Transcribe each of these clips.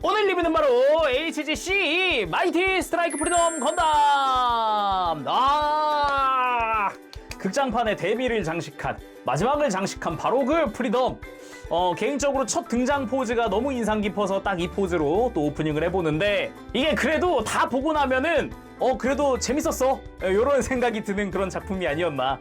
오늘 리뷰는 바로 HGC 마이티 스트라이크 프리덤 건담. 극장판의 데뷔를 장식한, 마지막을 장식한 바로 그 프리덤. 개인적으로 첫 등장 포즈가 너무 인상 깊어서 딱 이 포즈로 또 오프닝을 해보는데, 이게 그래도 다 보고 나면은 그래도 재밌었어, 요런 생각이 드는 그런 작품이 아니었나,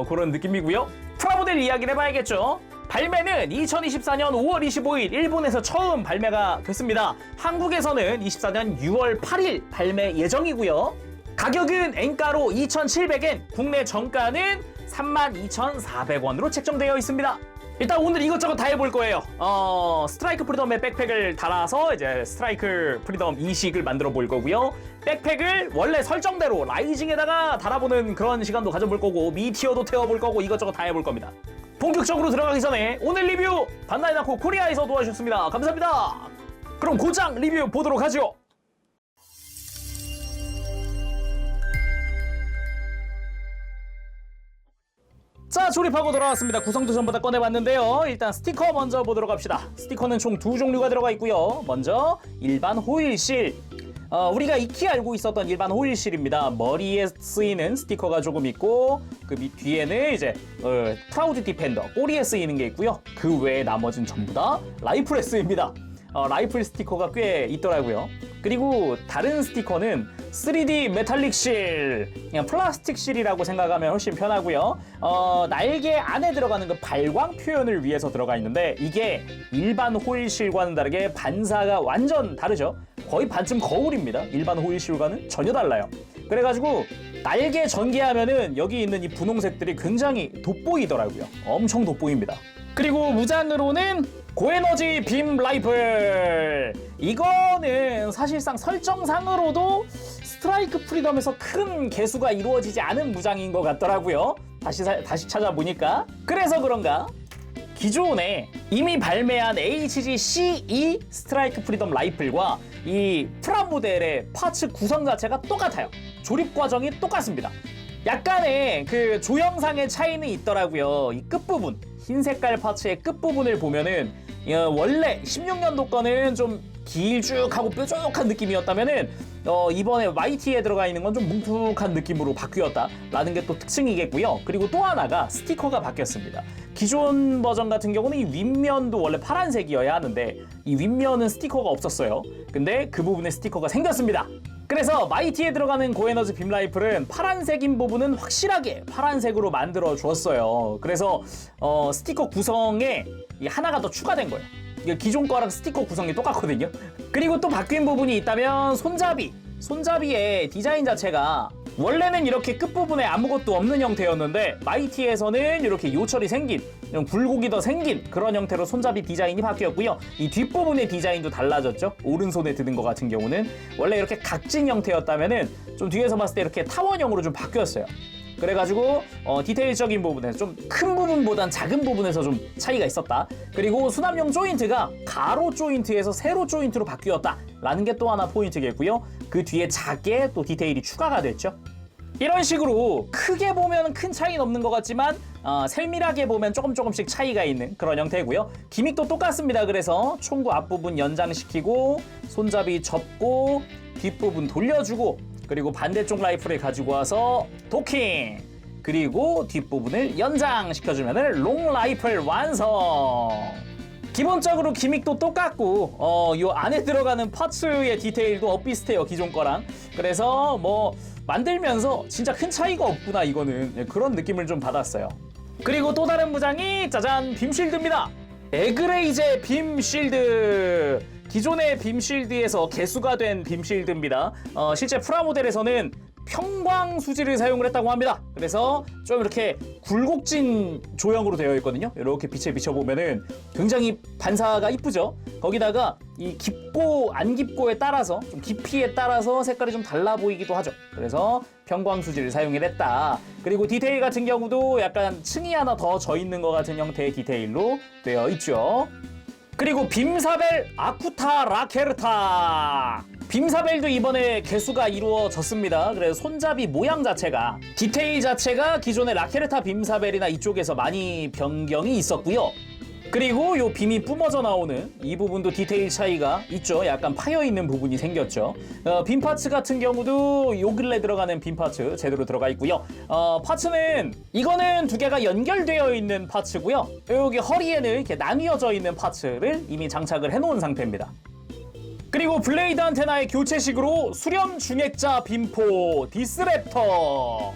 그런 느낌이고요. 프라모델 이야기를 해봐야겠죠. 발매는 2024년 5월 25일 일본에서 처음 발매가 됐습니다. 한국에서는 24년 6월 8일 발매 예정이고요. 가격은 엔가로 2,700엔, 국내 정가는 32,400원으로 책정되어 있습니다. 일단 오늘 이것저것 다 해볼 거예요. 스트라이크 프리덤의 백팩을 달아서 이제 스트라이크 프리덤 이식을 만들어 볼 거고요. 백팩을 원래 설정대로 라이징에다가 달아보는 그런 시간도 가져볼 거고, 미티어도 태워볼 거고, 이것저것 다 해볼 겁니다. 본격적으로 들어가기 전에 오늘 리뷰 반다이 나코 코리아에서 도와주셨습니다. 감사합니다. 그럼 곧장 리뷰 보도록 하죠. 자, 조립하고 돌아왔습니다. 구성도 전부 다 꺼내봤는데요. 일단 스티커 먼저 보도록 합시다. 스티커는 총 두 종류가 들어가 있고요. 먼저 일반 호일실. 우리가 익히 알고 있었던 일반 호일실입니다. 머리에 쓰이는 스티커가 조금 있고, 그 밑 뒤에는 이제 프라우드 디펜더 꼬리에 쓰이는 게 있고요. 그 외에 나머지는 전부 다 라이플에 쓰입니다. 라이플 스티커가 꽤 있더라고요. 그리고 다른 스티커는 3D 메탈릭 실, 그냥 플라스틱 실이라고 생각하면 훨씬 편하고요. 날개 안에 들어가는 그 발광 표현을 위해서 들어가 있는데, 이게 일반 호일실과는 다르게 반사가 완전 다르죠. 거의 반쯤 거울입니다. 일반 호일실과는 전혀 달라요. 그래가지고 날개 전개하면은 여기 있는 이 분홍색들이 굉장히 돋보이더라고요. 엄청 돋보입니다. 그리고 무장으로는 고에너지 빔 라이플. 이거는 사실상 설정상으로도 스트라이크 프리덤에서 큰 개수가 이루어지지 않은 무장인 것 같더라고요. 다시 찾아보니까. 그래서 그런가 기존에 이미 발매한 HGC2 스트라이크 프리덤 라이플과 이 프라모델의 파츠 구성 자체가 똑같아요. 조립 과정이 똑같습니다. 약간의 그 조형상의 차이는 있더라고요. 이 끝부분, 흰 색깔 파츠의 끝부분을 보면은 원래 16년도 거는 좀 길쭉하고 뾰족한 느낌이었다면은 이번에 YT에 들어가 있는 건 좀 뭉툭한 느낌으로 바뀌었다라는 게 또 특징이겠고요. 그리고 또 하나가 스티커가 바뀌었습니다. 기존 버전 같은 경우는 이 윗면도 원래 파란색이어야 하는데, 이 윗면은 스티커가 없었어요. 근데 그 부분에 스티커가 생겼습니다. 그래서 마이티에 들어가는 고에너지 빔 라이플은 파란색인 부분은 확실하게 파란색으로 만들어 주었어요. 그래서 스티커 구성에 하나가 더 추가된 거예요. 기존 거랑 스티커 구성이 똑같거든요. 그리고 또 바뀐 부분이 있다면 손잡이의 디자인 자체가 원래는 이렇게 끝부분에 아무것도 없는 형태였는데, 마이티에서는 이렇게 요철이 생긴, 굴곡이 더 생긴 그런 형태로 손잡이 디자인이 바뀌었고요. 이 뒷부분의 디자인도 달라졌죠. 오른손에 드는 것 같은 경우는 원래 이렇게 각진 형태였다면은 좀 뒤에서 봤을 때 이렇게 타원형으로 좀 바뀌었어요. 그래가지고 디테일적인 부분에서 좀 큰 부분보단 작은 부분에서 좀 차이가 있었다. 그리고 수납용 조인트가 가로 조인트에서 세로 조인트로 바뀌었다 라는 게 또 하나 포인트겠고요. 그 뒤에 작게 또 디테일이 추가가 됐죠. 이런 식으로 크게 보면 큰 차이는 없는 것 같지만 세밀하게 보면 조금씩 차이가 있는 그런 형태고요. 기믹도 똑같습니다. 그래서 총구 앞부분 연장시키고, 손잡이 접고, 뒷부분 돌려주고, 그리고 반대쪽 라이플을 가지고 와서 도킹, 그리고 뒷부분을 연장시켜주면 롱 라이플 완성. 기본적으로 기믹도 똑같고 요 안에 들어가는 파츠의 디테일도 엇비슷해요, 기존 거랑. 그래서 뭐 만들면서 진짜 큰 차이가 없구나, 이거는 그런 느낌을 좀 받았어요. 그리고 또 다른 무장이 짜잔, 빔실드입니다. 에그레이제 빔실드. 기존의 빔실드에서 개수가 된 빔실드입니다. 실제 프라모델에서는 평광 수지를 사용을 했다고 합니다. 그래서 좀 이렇게 굴곡진 조형으로 되어 있거든요. 이렇게 빛에 비춰보면은 굉장히 반사가 이쁘죠. 거기다가 이 깊고 안 깊고에 따라서, 좀 깊이에 따라서 색깔이 좀 달라 보이기도 하죠. 그래서 평광 수지를 사용을 했다. 그리고 디테일 같은 경우도 약간 층이 하나 더 져 있는 것 같은 형태의 디테일로 되어 있죠. 그리고 빔사벨 아쿠타 라케르타. 빔사벨도 이번에 개수가 이루어졌습니다. 그래서 손잡이 모양 자체가, 디테일 자체가 기존의 라케르타 빔사벨이나 이쪽에서 많이 변경이 있었고요. 그리고 요 빔이 뿜어져 나오는 이 부분도 디테일 차이가 있죠. 약간 파여있는 부분이 생겼죠. 빔 파츠 같은 경우도 요 근래 들어가는 빔 파츠 제대로 들어가 있고요. 파츠는 이거는 두 개가 연결되어 있는 파츠고요. 여기 허리에는 이렇게 나뉘어져 있는 파츠를 이미 장착을 해놓은 상태입니다. 그리고 블레이드 안테나의 교체식으로 수렴 중액자 빔포 디스랩터.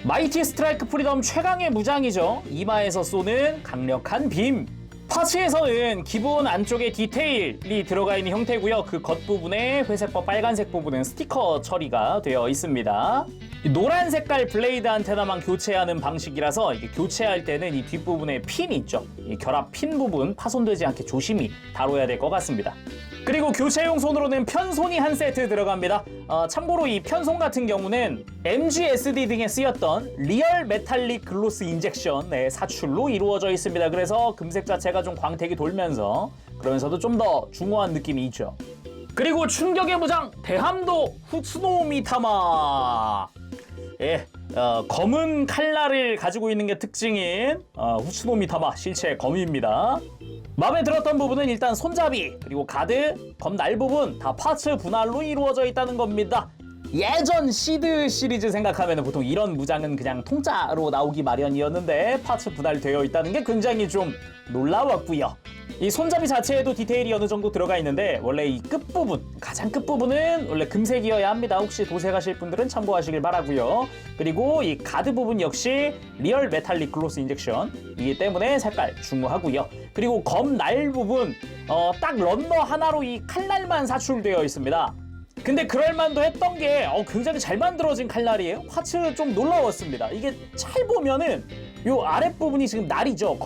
마이티 스트라이크 프리덤 최강의 무장이죠. 이마에서 쏘는 강력한 빔. 파츠에서는 기본 안쪽에 디테일이 들어가 있는 형태고요. 그 겉부분에 회색과 빨간색 부분은 스티커 처리가 되어 있습니다. 노란 색깔 블레이드 안테나만 교체하는 방식이라서 이게 교체할 때는 이 뒷부분에 핀이 있죠. 이 결합 핀 부분 파손되지 않게 조심히 다뤄야 될 것 같습니다. 그리고 교체용 손으로는 편손이 한 세트 들어갑니다. 참고로 이 편손 같은 경우는 MGSD 등에 쓰였던 리얼 메탈릭 글로스 인젝션의 사출로 이루어져 있습니다. 그래서 금색 자체가 좀 광택이 돌면서 그러면서도 좀 더 중후한 느낌이 있죠. 그리고 충격의 무장 대함도 후츠노미 타마. 예, 검은 칼날을 가지고 있는 게 특징인 후츠노미 타마 실체 검입니다. 마음에 들었던 부분은 일단 손잡이, 그리고 가드, 검 날 부분 다 파츠 분할로 이루어져 있다는 겁니다. 예전 시드 시리즈 생각하면 보통 이런 무장은 그냥 통짜로 나오기 마련이었는데 파츠 분할되어 있다는 게 굉장히 좀 놀라웠고요. 이 손잡이 자체에도 디테일이 어느 정도 들어가 있는데 원래 이 끝부분, 가장 끝부분은 원래 금색이어야 합니다. 혹시 도색하실 분들은 참고하시길 바라고요. 그리고 이 가드 부분 역시 리얼 메탈릭 글로스 인젝션이기 때문에 색깔 중요하고요. 그리고 검 날 부분 딱 런너 하나로 이 칼날만 사출되어 있습니다. 근데 그럴만도 했던 게 굉장히 잘 만들어진 칼날이에요. 파츠 좀 놀라웠습니다. 이게 잘 보면은 요 아랫부분이 지금 날이죠.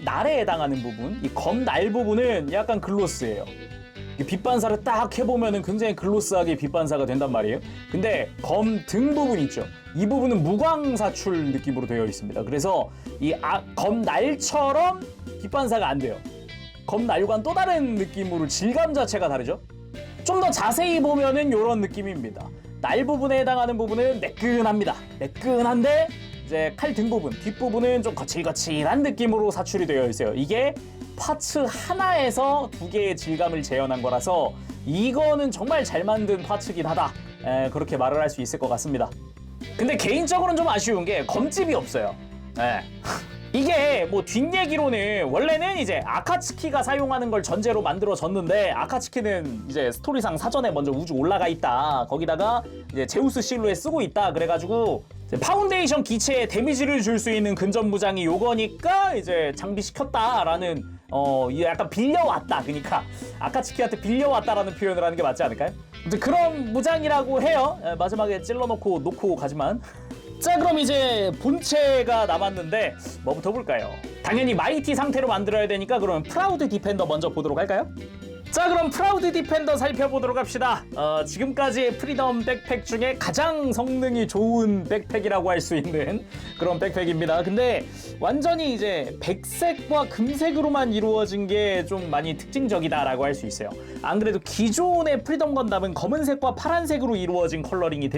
날에 해당하는 부분. 이 검 날 부분은 약간 글로스예요. 빛반사를 딱 해보면은 굉장히 글로스하게 빛반사가 된단 말이에요. 근데 검 등 부분 있죠. 이 부분은 무광사출 느낌으로 되어 있습니다. 그래서 이 검 날처럼 빛반사가 안 돼요. 검 날과는 또 다른 느낌으로 질감 자체가 다르죠. 좀 더 자세히 보면은 이런 느낌입니다. 날 부분에 해당하는 부분은 매끈합니다. 매끈한데 이제 칼 등 부분, 뒷부분은 좀 거칠거칠한 느낌으로 사출이 되어 있어요. 이게 파츠 하나에서 두 개의 질감을 재현한 거라서 이거는 정말 잘 만든 파츠긴 하다. 그렇게 말을 할 수 있을 것 같습니다. 근데 개인적으로는 좀 아쉬운 게 검집이 없어요. 이게 뭐 뒷얘기로는 원래는 이제 아카츠키가 사용하는 걸 전제로 만들어졌는데 아카츠키는 이제 스토리상 사전에 먼저 우주 올라가 있다. 거기다가 이제 제우스 실루엣 쓰고 있다. 그래가지고 파운데이션 기체에 데미지를 줄 수 있는 근접 무장이 요거니까 이제 장비시켰다라는 약간 빌려왔다. 그러니까 아카츠키한테 빌려왔다라는 표현을 하는 게 맞지 않을까요? 그런 무장이라고 해요. 마지막에 찔러놓고 놓고 가지만. 자, 그럼 이제 본체가 남았는데 뭐부터 볼까요? 당연히 마이티 상태로 만들어야 되니까 그럼 프라우드 디펜더 먼저 보도록 할까요? 자, 그럼 프라우드 디펜더 살펴보도록 합시다. 지금까지의 프리덤 백팩 중에 가장 성능이 좋은 백팩이라고 할 수 있는 그런 백팩입니다. 근데 완전히 이제 백색과 금색으로만 이루어진 게 좀 많이 특징적이다라고 할 수 있어요. 안 그래도 기존의 프리덤 건담은 검은색과 파란색으로 이루어진 컬러링이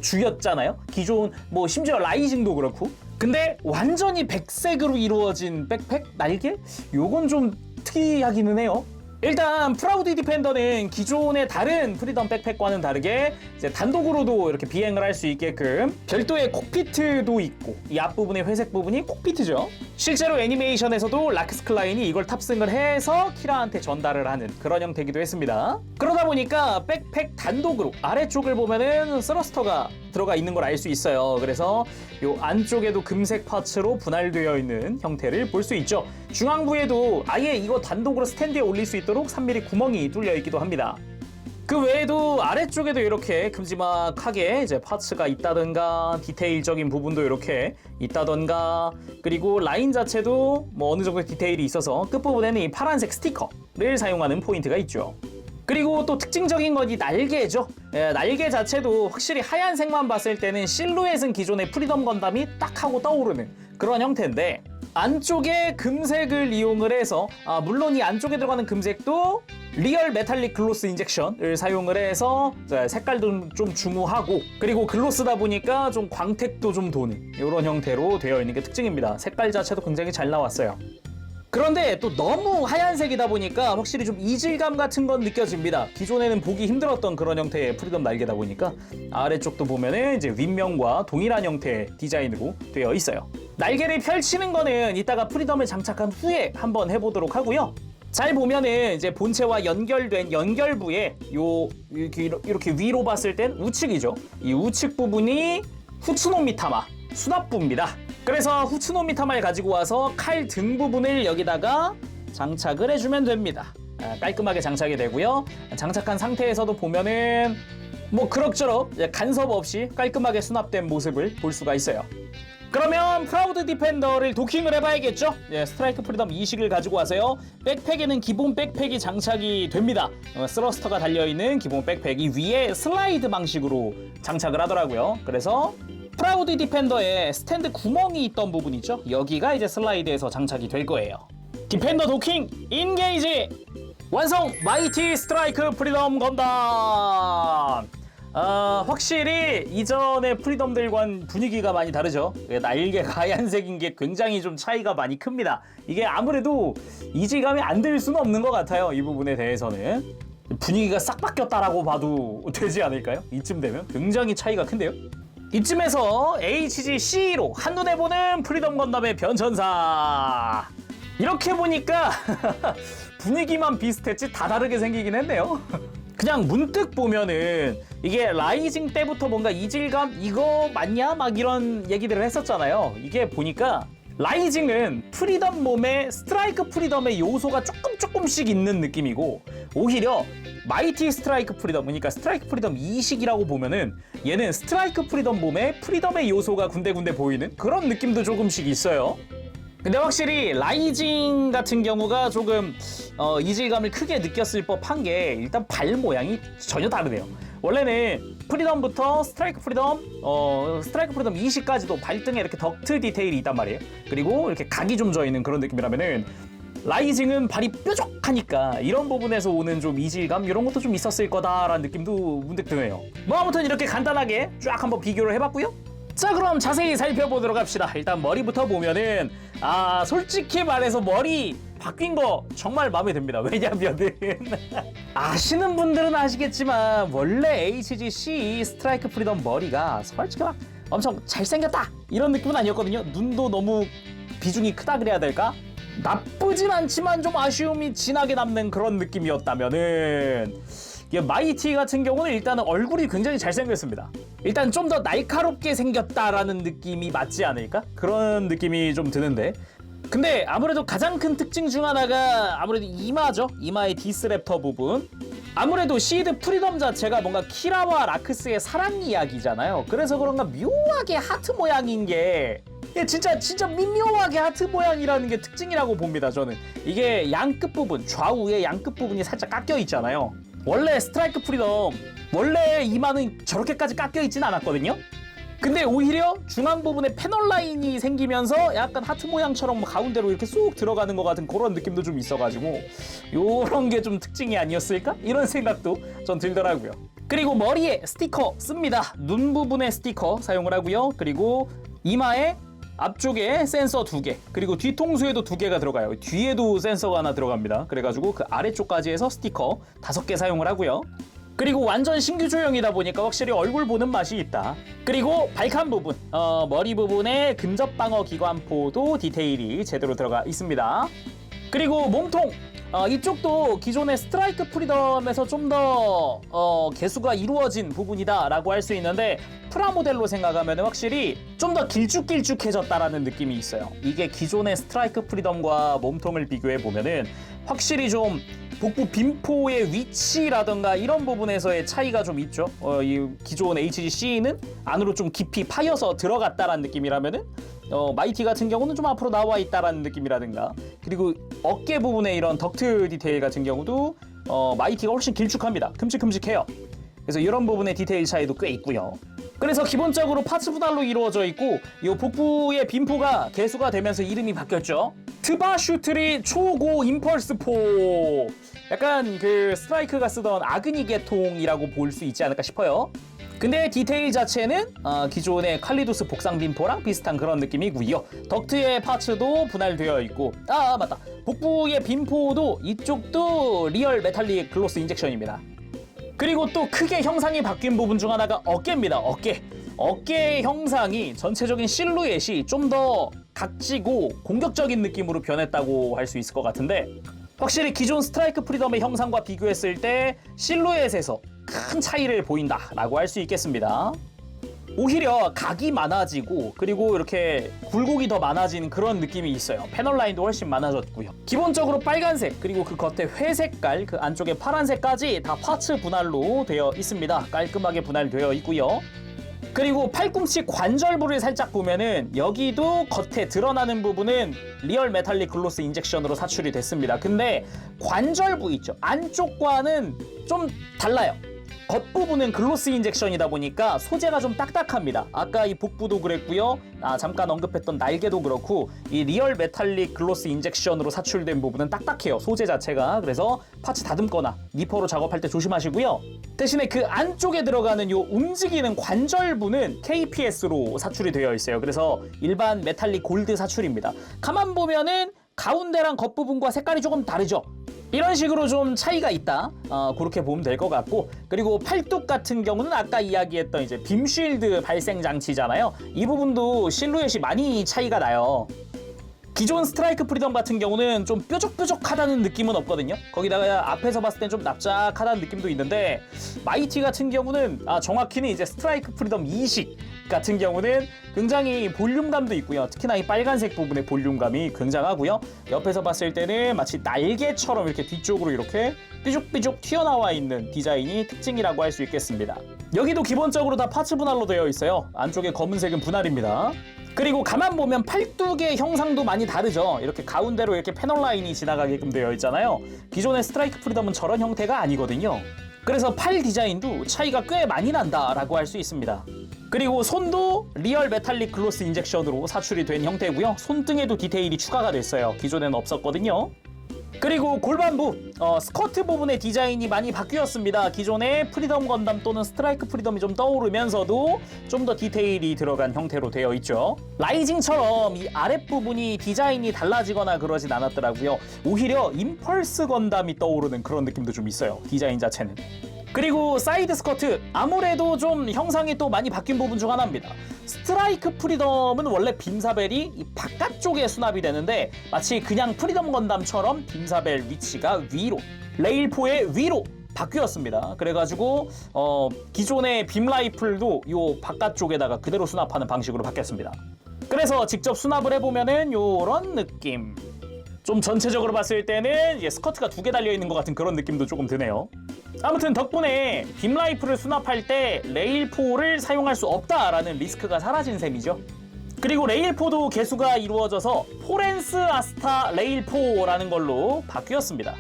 주였잖아요. 기존 뭐 심지어 라이징도 그렇고. 근데 완전히 백색으로 이루어진 백팩 날개? 요건 좀 특이하기는 해요. 일단 프라우드 디펜더는 기존의 다른 프리덤 백팩과는 다르게 이제 단독으로도 이렇게 비행을 할 수 있게끔 별도의 콕피트도 있고 이 앞부분의 회색 부분이 콕피트죠. 실제로 애니메이션에서도 라크스 클라인이 이걸 탑승을 해서 키라한테 전달을 하는 그런 형태이기도 했습니다. 그러다 보니까 백팩 단독으로 아래쪽을 보면은 스러스터가 들어가 있는 걸 알 수 있어요. 그래서 요 안쪽에도 금색 파츠로 분할되어 있는 형태를 볼 수 있죠. 중앙부에도 아예 이거 단독으로 스탠드에 올릴 수 있도록 3mm 구멍이 뚫려 있기도 합니다. 그 외에도 아래쪽에도 이렇게 큼지막하게 이제 파츠가 있다던가 디테일적인 부분도 이렇게 있다던가 그리고 라인 자체도 뭐 어느 정도 디테일이 있어서 끝부분에는 이 파란색 스티커를 사용하는 포인트가 있죠. 그리고 또 특징적인 건 이 날개죠. 날개 자체도 확실히 하얀색만 봤을 때는 실루엣은 기존의 프리덤 건담이 딱 하고 떠오르는 그런 형태인데 안쪽에 금색을 이용을 해서 물론 이 안쪽에 들어가는 금색도 리얼 메탈릭 글로스 인젝션을 사용을 해서 색깔도 좀 중후하고 그리고 글로스다 보니까 좀 광택도 좀 도는 이런 형태로 되어 있는 게 특징입니다. 색깔 자체도 굉장히 잘 나왔어요. 그런데 또 너무 하얀색이다 보니까 확실히 좀 이질감 같은 건 느껴집니다. 기존에는 보기 힘들었던 그런 형태의 프리덤 날개다 보니까 아래쪽도 보면은 이제 윗면과 동일한 형태의 디자인으로 되어 있어요. 날개를 펼치는 거는 이따가 프리덤을 장착한 후에 한번 해보도록 하고요. 잘 보면은 이제 본체와 연결된 연결부에 이렇게 위로 봤을 땐 우측이죠. 이 우측 부분이 후츠노미타마 수납부입니다. 그래서 후츠노미타마를 가지고 와서 칼 등 부분을 여기다가 장착을 해주면 됩니다. 깔끔하게 장착이 되고요. 장착한 상태에서도 보면은 뭐 그럭저럭 간섭 없이 깔끔하게 수납된 모습을 볼 수가 있어요. 그러면 프라우드 디펜더를 도킹을 해봐야겠죠? 스트라이크 프리덤 이식을 가지고 와서요. 백팩에는 기본 백팩이 장착이 됩니다. 스러스터가 달려있는 기본 백팩이 위에 슬라이드 방식으로 장착을 하더라고요. 그래서 프라우드 디펜더에 스탠드 구멍이 있던 부분 있죠? 여기가 이제 슬라이드에서 장착이 될 거예요. 디펜더 도킹 인게이지! 완성! 마이티 스트라이크 프리덤 건담! 확실히 이전의 프리덤들과는 분위기가 많이 다르죠. 날개가 하얀색인 게 굉장히 좀 차이가 많이 큽니다. 이게 아무래도 이질감이 안 들 수는 없는 것 같아요. 이 부분에 대해서는 분위기가 싹 바뀌었다라고 봐도 되지 않을까요? 이쯤 되면 굉장히 차이가 큰데요. 이쯤에서 HGC로 한눈에 보는 프리덤 건담의 변천사. 이렇게 보니까 분위기만 비슷했지 다 다르게 생기긴 했네요. 그냥 문득 보면은 이게 라이징 때부터 뭔가 이질감 이거 맞냐? 막 이런 얘기들을 했었잖아요. 이게 보니까 라이징은 프리덤 몸에 스트라이크 프리덤의 요소가 조금씩 있는 느낌이고, 오히려 마이티 스트라이크 프리덤, 그러니까 스트라이크 프리덤 이식이라고 보면은 얘는 스트라이크 프리덤 몸에 프리덤의 요소가 군데군데 보이는 그런 느낌도 조금씩 있어요. 근데 확실히 라이징 같은 경우가 조금 이질감을 크게 느꼈을 법한 게 일단 발 모양이 전혀 다르네요. 원래는 프리덤부터 스트라이크 프리덤 20까지도 발등에 이렇게 덕트 디테일이 있단 말이에요. 그리고 이렇게 각이 좀 져 있는 그런 느낌이라면은 라이징은 발이 뾰족하니까 이런 부분에서 오는 좀 이질감 이런 것도 좀 있었을 거다라는 느낌도 문득 드네요. 뭐 아무튼 이렇게 간단하게 쫙 한번 비교를 해봤고요. 자, 그럼 자세히 살펴보도록 합시다. 일단 머리부터 보면은 솔직히 말해서 머리 바뀐 거 정말 마음에 듭니다. 왜냐면은 아시는 분들은 아시겠지만 원래 HGC 스트라이크 프리덤 머리가 솔직히 막 엄청 잘생겼다 이런 느낌은 아니었거든요. 눈도 너무 비중이 크다 그래야 될까? 나쁘진 않지만 좀 아쉬움이 진하게 남는 그런 느낌이었다면은 마이티 같은 경우는 일단은 얼굴이 굉장히 잘생겼습니다. 일단 좀 더 날카롭게 생겼다라는 느낌이 맞지 않을까? 그런 느낌이 좀 드는데, 근데 아무래도 가장 큰 특징 중 하나가 아무래도 이마죠. 이마의 디스랩터 부분. 아무래도 시드 프리덤 자체가 뭔가 키라와 라크스의 사랑 이야기잖아요. 그래서 그런가 묘하게 하트 모양인 게 진짜 미묘하게 하트 모양이라는 게 특징이라고 봅니다. 저는 이게 양끝 부분, 좌우의 양끝 부분이 살짝 깎여 있잖아요. 원래 스트라이크 프리덤 원래 이마는 저렇게까지 깎여 있진 않았거든요. 근데 오히려 중앙 부분에 패널 라인이 생기면서 약간 하트 모양처럼 가운데로 이렇게 쏙 들어가는 것 같은 그런 느낌도 좀 있어가지고 요런 게 좀 특징이 아니었을까? 이런 생각도 전 들더라고요. 그리고 머리에 스티커 씁니다. 눈 부분에 스티커 사용을 하고요. 그리고 이마에 앞쪽에 센서 2개, 그리고 뒤통수에도 2개가 들어가요. 뒤에도 센서가 하나 들어갑니다. 그래가지고 그 아래쪽까지 해서 스티커 5개 사용을 하고요. 그리고 완전 신규 조형이다 보니까 확실히 얼굴 보는 맛이 있다. 그리고 발칸 부분, 머리 부분에 근접 방어 기관포도 디테일이 제대로 들어가 있습니다. 그리고 몸통, 이쪽도 기존의 스트라이크 프리덤에서 좀 더 개수가 이루어진 부분이다 라고 할 수 있는데, 프라모델로 생각하면 확실히 좀 더 길쭉길쭉해졌다라는 느낌이 있어요. 이게 기존의 스트라이크 프리덤과 몸통을 비교해 보면은 확실히 좀 복부 빈포의 위치라던가 이런 부분에서의 차이가 좀 있죠. 이 기존 HGC는 안으로 좀 깊이 파여서 들어갔다라는 느낌이라면은 마이티 같은 경우는 좀 앞으로 나와 있다라는 느낌이라든가, 그리고 어깨 부분에 이런 덕트 디테일 같은 경우도 마이티가 훨씬 길쭉합니다. 큼직큼직해요. 그래서 이런 부분의 디테일 차이도 꽤 있고요. 그래서 기본적으로 파츠 분할로 이루어져 있고, 이 복부의 빈포가 개수가 되면서 이름이 바뀌었죠. 트바슈트리 초고 임펄스포. 약간 그 스트라이크가 쓰던 아그니 계통이라고 볼 수 있지 않을까 싶어요. 근데 디테일 자체는 기존의 칼리도스 복상 빔포랑 비슷한 그런 느낌이고요. 덕트의 파츠도 분할되어 있고, 맞다, 복부의 빔포도 이쪽도 리얼 메탈릭 글로스 인젝션입니다. 그리고 또 크게 형상이 바뀐 부분 중 하나가 어깨입니다. 어깨 형상이 전체적인 실루엣이 좀 더 각지고 공격적인 느낌으로 변했다고 할 수 있을 것 같은데, 확실히 기존 스트라이크 프리덤의 형상과 비교했을 때 실루엣에서 큰 차이를 보인다라고 할 수 있겠습니다. 오히려 각이 많아지고 그리고 이렇게 굴곡이 더 많아진 그런 느낌이 있어요. 패널 라인도 훨씬 많아졌고요. 기본적으로 빨간색 그리고 그 겉에 회색깔 그 안쪽에 파란색까지 다 파츠 분할로 되어 있습니다. 깔끔하게 분할되어 있고요. 그리고 팔꿈치 관절부를 살짝 보면은 여기도 겉에 드러나는 부분은 리얼 메탈릭 글로스 인젝션으로 사출이 됐습니다. 근데 관절부 있죠, 안쪽과는 좀 달라요. 겉부분은 글로스 인젝션이다 보니까 소재가 좀 딱딱합니다. 아까 이 복부도 그랬고요. 잠깐 언급했던 날개도 그렇고 이 리얼 메탈릭 글로스 인젝션으로 사출된 부분은 딱딱해요, 소재 자체가. 그래서 파츠 다듬거나 니퍼로 작업할 때 조심하시고요. 대신에 그 안쪽에 들어가는 요 움직이는 관절부는 KPS로 사출이 되어 있어요. 그래서 일반 메탈릭 골드 사출입니다. 가만 보면은 가운데랑 겉부분과 색깔이 조금 다르죠. 이런 식으로 좀 차이가 있다, 그렇게 보면 될 것 같고, 그리고 팔뚝 같은 경우는 아까 이야기했던 이제 빔쉴드 발생 장치잖아요. 이 부분도 실루엣이 많이 차이가 나요. 기존 스트라이크 프리덤 같은 경우는 좀 뾰족뾰족하다는 느낌은 없거든요. 거기다가 앞에서 봤을 땐 좀 납작하다는 느낌도 있는데, 마이티 같은 경우는 정확히는 이제 스트라이크 프리덤 2식 같은 경우는 굉장히 볼륨감도 있고요. 특히나 이 빨간색 부분의 볼륨감이 굉장하고요. 옆에서 봤을 때는 마치 날개처럼 이렇게 뒤쪽으로 이렇게 삐죽삐죽 튀어나와 있는 디자인이 특징이라고 할 수 있겠습니다. 여기도 기본적으로 다 파츠 분할로 되어 있어요. 안쪽에 검은색은 분할입니다. 그리고 가만 보면 팔뚝의 형상도 많이 다르죠. 이렇게 가운데로 이렇게 패널 라인이 지나가게끔 되어 있잖아요. 기존의 스트라이크 프리덤은 저런 형태가 아니거든요. 그래서 팔 디자인도 차이가 꽤 많이 난다라고 할 수 있습니다. 그리고 손도 리얼 메탈릭 글로스 인젝션으로 사출이 된 형태고요. 손등에도 디테일이 추가가 됐어요. 기존에는 없었거든요. 그리고 골반부, 스커트 부분의 디자인이 많이 바뀌었습니다. 기존의 프리덤 건담 또는 스트라이크 프리덤이 좀 떠오르면서도 좀 더 디테일이 들어간 형태로 되어 있죠. 라이징처럼 이 아랫부분이 디자인이 달라지거나 그러진 않았더라고요. 오히려 임펄스 건담이 떠오르는 그런 느낌도 좀 있어요, 디자인 자체는. 그리고 사이드 스커트, 아무래도 좀 형상이 또 많이 바뀐 부분 중 하나입니다. 스트라이크 프리덤은 원래 빔사벨이 이 바깥쪽에 수납이 되는데, 마치 그냥 프리덤 건담처럼 빔사벨 위치가 위로, 레일포의 위로 바뀌었습니다. 그래가지고 기존의 빔 라이플도 요 바깥쪽에다가 그대로 수납하는 방식으로 바뀌었습니다. 그래서 직접 수납을 해보면은 요런 느낌. 좀 전체적으로 봤을 때는 이제 스커트가 2개 달려있는 것 같은 그런 느낌도 조금 드네요. 아무튼 덕분에 빔 라이플을 수납할 때 레일포를 사용할 수 없다라는 리스크가 사라진 셈이죠. 그리고 레일포도 개수가 이루어져서 포렌스 아스타 레일포라는 걸로 바뀌었습니다.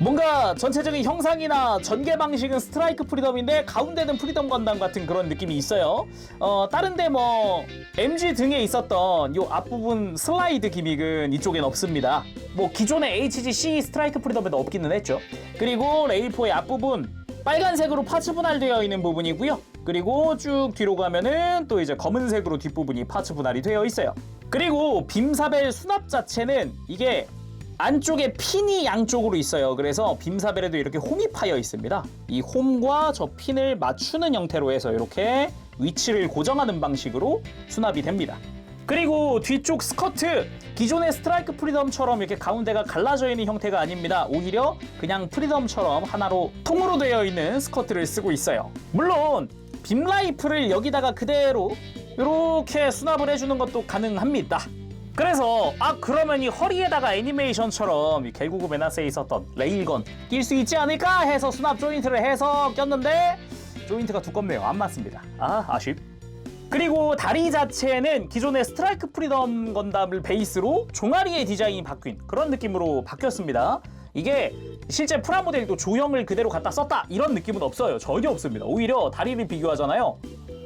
뭔가 전체적인 형상이나 전개 방식은 스트라이크 프리덤인데 가운데는 프리덤 건담 같은 그런 느낌이 있어요. 다른데 뭐 MG 등에 있었던 요 앞부분 슬라이드 기믹은 이쪽엔 없습니다. 뭐 기존의 HGC 스트라이크 프리덤에도 없기는 했죠. 그리고 레일포의 앞부분 빨간색으로 파츠 분할되어 있는 부분이고요. 그리고 쭉 뒤로 가면은 또 이제 검은색으로 뒷부분이 파츠 분할이 되어 있어요. 그리고 빔사벨 수납 자체는 이게 안쪽에 핀이 양쪽으로 있어요. 그래서 빔사벨에도 이렇게 홈이 파여 있습니다. 이 홈과 저 핀을 맞추는 형태로 해서 이렇게 위치를 고정하는 방식으로 수납이 됩니다. 그리고 뒤쪽 스커트, 기존의 스트라이크 프리덤처럼 이렇게 가운데가 갈라져 있는 형태가 아닙니다. 오히려 그냥 프리덤처럼 하나로 통으로 되어 있는 스커트를 쓰고 있어요. 물론 빔 라이플을 여기다가 그대로 이렇게 수납을 해주는 것도 가능합니다. 그래서 그러면 이 허리에다가 애니메이션처럼 이 결국은 메나스에 있었던 레일건 낄 수 있지 않을까 해서 수납 조인트를 해서 꼈는데 조인트가 두껍네요. 안 맞습니다. 아쉽. 그리고 다리 자체는 기존의 스트라이크 프리덤 건담을 베이스로 종아리의 디자인이 바뀐 그런 느낌으로 바뀌었습니다. 이게 실제 프라모델도 조형을 그대로 갖다 썼다 이런 느낌은 없어요. 전혀 없습니다. 오히려 다리를 비교하잖아요.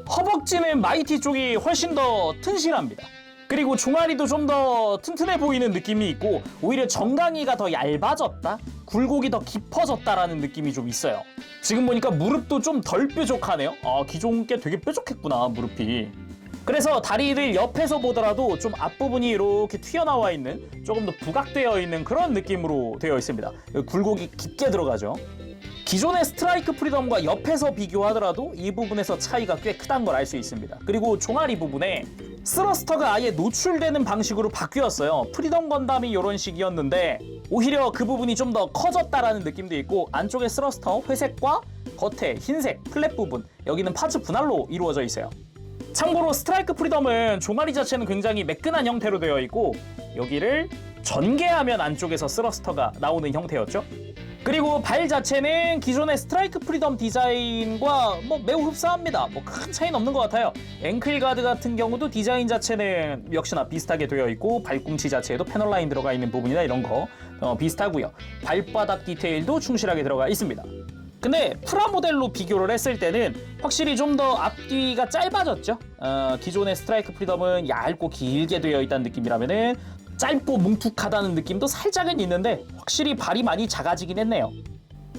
허벅지는 마이티 쪽이 훨씬 더 튼실합니다. 그리고 종아리도 좀 더 튼튼해 보이는 느낌이 있고 오히려 정강이가 더 얇아졌다? 굴곡이 더 깊어졌다라는 느낌이 좀 있어요. 지금 보니까 무릎도 좀 덜 뾰족하네요. 아, 기존 게 되게 뾰족했구나, 무릎이. 그래서 다리를 옆에서 보더라도 좀 앞부분이 이렇게 튀어나와 있는, 조금 더 부각되어 있는 그런 느낌으로 되어 있습니다. 굴곡이 깊게 들어가죠. 기존의 스트라이크 프리덤과 옆에서 비교하더라도 이 부분에서 차이가 꽤 크다는 걸 알 수 있습니다. 그리고 종아리 부분에 스러스터가 아예 노출되는 방식으로 바뀌었어요. 프리덤 건담이 이런 식이었는데 오히려 그 부분이 좀 더 커졌다라는 느낌도 있고, 안쪽에 스러스터 회색과 겉에 흰색 플랫 부분, 여기는 파츠 분할로 이루어져 있어요. 참고로 스트라이크 프리덤은 종아리 자체는 굉장히 매끈한 형태로 되어 있고 여기를 전개하면 안쪽에서 스러스터가 나오는 형태였죠. 그리고 발 자체는 기존의 스트라이크 프리덤 디자인과 매우 흡사합니다. 큰 차이는 없는 것 같아요. 앵클 가드 같은 경우도 디자인 자체는 역시나 비슷하게 되어 있고, 발꿈치 자체에도 패널 라인 들어가 있는 부분이나 이런 거 비슷하고요. 발바닥 디테일도 충실하게 들어가 있습니다. 근데 프라모델로 비교를 했을 때는 확실히 좀 더 앞뒤가 짧아졌죠. 기존의 스트라이크 프리덤은 얇고 길게 되어 있다는 느낌이라면은 짧고 뭉툭하다는 느낌도 살짝은 있는데 확실히 발이 많이 작아지긴 했네요.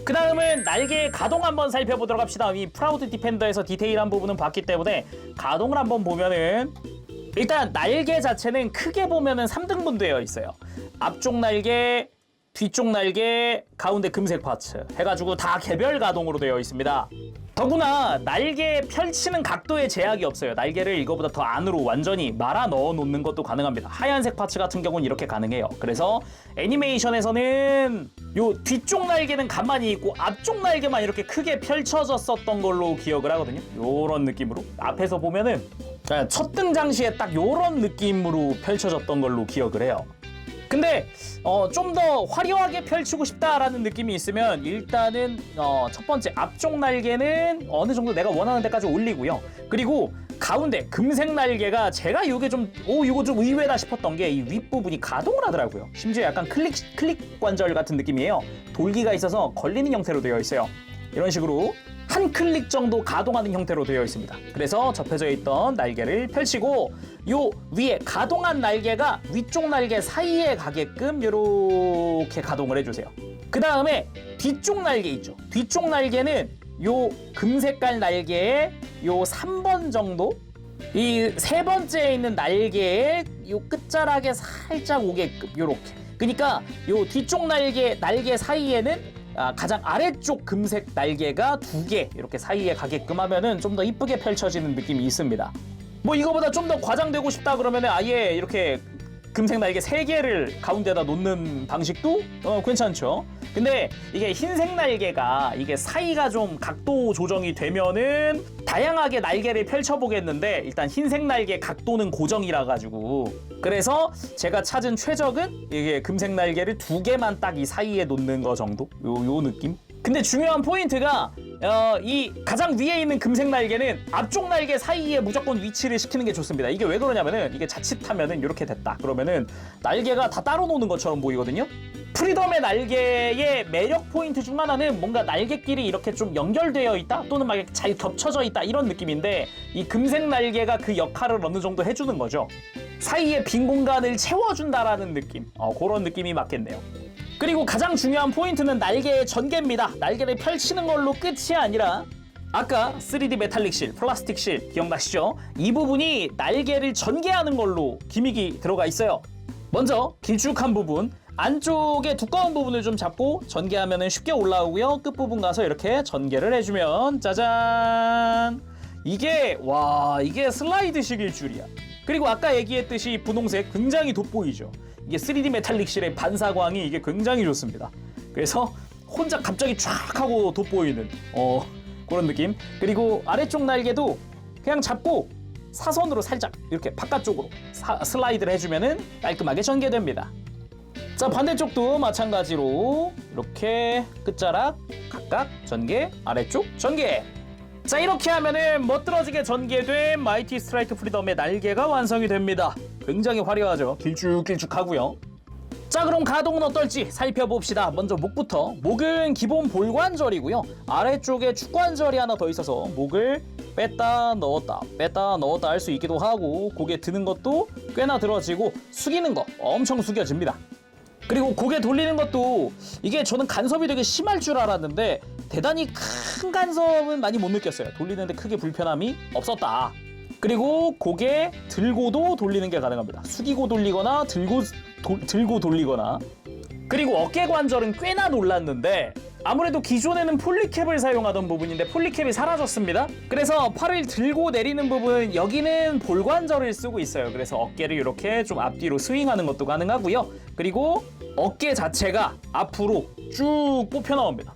그 다음은 날개 가동 한번 살펴보도록 합시다. 이 프라우드 디펜더에서 디테일한 부분은 봤기 때문에 가동을 한번 보면은, 일단 날개 자체는 크게 보면은 3등분 되어 있어요. 앞쪽 날개, 뒤쪽 날개, 가운데 금색 파츠 해가지고 다 개별 가동으로 되어 있습니다. 더구나 날개 펼치는 각도에 제약이 없어요. 날개를 이거보다 더 안으로 완전히 말아 넣어 놓는 것도 가능합니다. 하얀색 파츠 같은 경우는 이렇게 가능해요. 그래서 애니메이션에서는 요 뒤쪽 날개는 가만히 있고 앞쪽 날개만 이렇게 크게 펼쳐졌었던 걸로 기억을 하거든요. 요런 느낌으로 앞에서 보면은 첫 등장 시에 딱 요런 느낌으로 펼쳐졌던 걸로 기억을 해요. 근데 좀 더 화려하게 펼치고 싶다라는 느낌이 있으면 일단은 첫 번째 앞쪽 날개는 어느 정도 내가 원하는 데까지 올리고요. 그리고 가운데 금색 날개가 제가 이게 좀 이거 좀 의외다 싶었던 게 이 윗부분이 가동을 하더라고요. 심지어 약간 클릭 관절 같은 느낌이에요. 돌기가 있어서 걸리는 형태로 되어 있어요. 이런 식으로 한 클릭 정도 가동하는 형태로 되어 있습니다. 그래서 접혀져 있던 날개를 펼치고 요 위에 가동한 날개가 위쪽 날개 사이에 가게끔 이렇게 가동을 해주세요. 그 다음에 뒤쪽 날개 있죠. 뒤쪽 날개는 요 금색깔 날개에 요 3번 정도, 이 세 번째에 있는 날개의 요 끝자락에 살짝 오게끔 요렇게. 그러니까 요 뒤쪽 날개 사이에는 가장 아래쪽 금색 날개가 2개 이렇게 사이에 가게끔 하면은 좀 더 이쁘게 펼쳐지는 느낌이 있습니다. 이거보다 좀 더 과장되고 싶다 그러면은 아예 이렇게 금색 날개 3개를 가운데다 놓는 방식도 괜찮죠. 근데 이게 흰색 날개가 이게 사이가 좀 각도 조정이 되면은 다양하게 날개를 펼쳐보겠는데, 일단 흰색 날개 각도는 고정이라 가지고, 그래서 제가 찾은 최적은 이게 금색 날개를 2개만 딱 이 사이에 놓는 거 정도? 요 느낌? 근데 중요한 포인트가 이 가장 위에 있는 금색 날개는 앞쪽 날개 사이에 무조건 위치를 시키는 게 좋습니다. 이게 왜 그러냐면은 이게 자칫하면은 이렇게 됐다 그러면은 날개가 다 따로 노는 것처럼 보이거든요. 프리덤의 날개의 매력 포인트 중 하나는 뭔가 날개끼리 이렇게 좀 연결되어 있다 또는 막 잘 겹쳐져 있다 이런 느낌인데, 이 금색 날개가 그 역할을 어느 정도 해주는 거죠. 사이에 빈 공간을 채워준다라는 느낌, 그런 느낌이 맞겠네요. 그리고 가장 중요한 포인트는 날개의 전개입니다. 날개를 펼치는 걸로 끝이 아니라 아까 3D 메탈릭 실, 플라스틱 실 기억나시죠? 이 부분이 날개를 전개하는 걸로 기믹이 들어가 있어요. 먼저 길쭉한 부분, 안쪽에 두꺼운 부분을 좀 잡고 전개하면 쉽게 올라오고요. 끝부분 가서 이렇게 전개를 해주면 짜잔! 이게 슬라이드식일 줄이야. 그리고 아까 얘기했듯이 분홍색 굉장히 돋보이죠. 이게 3D 메탈릭 실의 반사광이 이게 굉장히 좋습니다. 그래서 혼자 갑자기 쫙 하고 돋보이는 그런 느낌. 그리고 아래쪽 날개도 그냥 잡고 사선으로 살짝 이렇게 바깥쪽으로 슬라이드를 해주면은 깔끔하게 전개됩니다. 자, 반대쪽도 마찬가지로 이렇게 끝자락 각각 전개, 아래쪽 전개. 자, 이렇게 하면은 멋들어지게 전개된 마이티 스트라이크 프리덤의 날개가 완성이 됩니다. 굉장히 화려하죠. 길쭉길쭉하고요. 자, 그럼 가동은 어떨지 살펴봅시다. 먼저 목부터. 목은 기본 볼관절이고요. 아래쪽에 축관절이 하나 더 있어서 목을 뺐다 넣었다 할 수 있기도 하고 고개 드는 것도 꽤나 들어지고 숙이는 거 엄청 숙여집니다. 그리고 고개 돌리는 것도 이게 저는 간섭이 되게 심할 줄 알았는데 대단히 큰 간섭은 많이 못 느꼈어요. 돌리는데 크게 불편함이 없었다. 그리고 고개 들고도 돌리는 게 가능합니다. 숙이고 돌리거나 들고 돌리거나. 그리고 어깨 관절은 꽤나 놀랐는데 아무래도 기존에는 폴리캡을 사용하던 부분인데 폴리캡이 사라졌습니다. 그래서 팔을 들고 내리는 부분 여기는 볼관절을 쓰고 있어요. 그래서 어깨를 이렇게 좀 앞뒤로 스윙하는 것도 가능하고요. 그리고 어깨 자체가 앞으로 쭉 뽑혀 나옵니다.